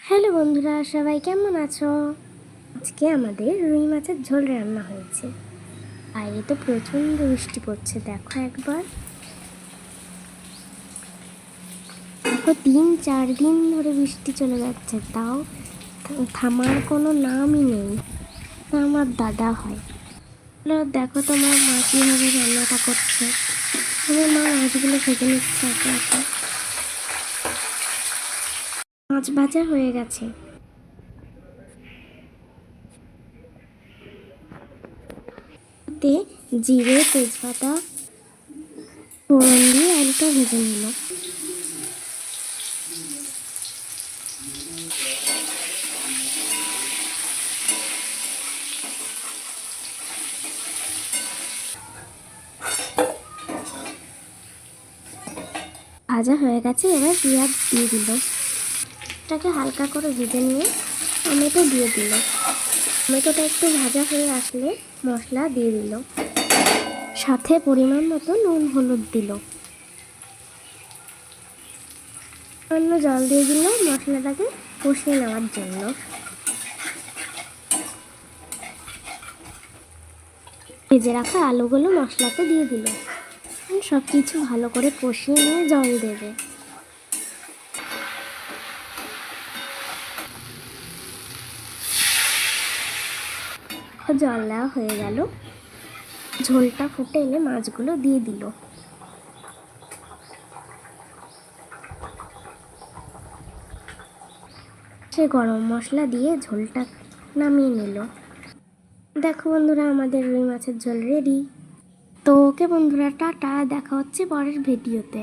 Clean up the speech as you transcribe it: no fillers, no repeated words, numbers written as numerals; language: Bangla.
হ্যালো বন্ধুরা, সবাই কেমন আছো? আজকে আমাদের রুই মাছের ঝোল রান্না হয়েছে। বাইরে তো প্রচণ্ড বৃষ্টি পড়ছে, দেখো একবার। দেখো 3-4 দিন ধরে বৃষ্টি চলে যাচ্ছে, তাও থামার কোনো নামই নেই। আমার দাদা হয়। দেখো তোমার মা কীভাবে রান্নাটা করছে। আমার মা মাছগুলো ভেজে নিচ্ছে একে একে। মাছ ভাজা হয়ে গেছে। জিরে, তেজপাতা ফোড়ন দিয়ে আলুটা ভেজে নিল। ভাজা হয়ে গেছে, এবার পেঁয়াজ দিয়ে দিল। এটাকে হালকা করে ভেজে নিয়ে টমেটো দিয়ে দিল। টমেটোটা একটু ভাজা হয়ে আসলে মশলা দিয়ে দিল, সাথে পরিমাণ মতো নুন হলুদ দিল। অন্য জল দিয়ে দিল মশলাটাকে কষিয়ে নেওয়ার জন্য। ভেজে রাখা আলুগুলো মশলাতে দিয়ে দিল। সব কিছু ভালো করে কষিয়ে নিয়ে জল দেবে। জল দেওয়া হয়ে গেল। ঝোলটা ফুটে এলে মাছগুলো দিয়ে দিল। সে গরম মশলা দিয়ে ঝোলটা নামিয়ে নিল। দেখো বন্ধুরা, আমাদের রুই মাছের ঝোল রেডি। তো ওকে বন্ধুরা, টাটা, দেখা হচ্ছে পরের ভিডিওতে।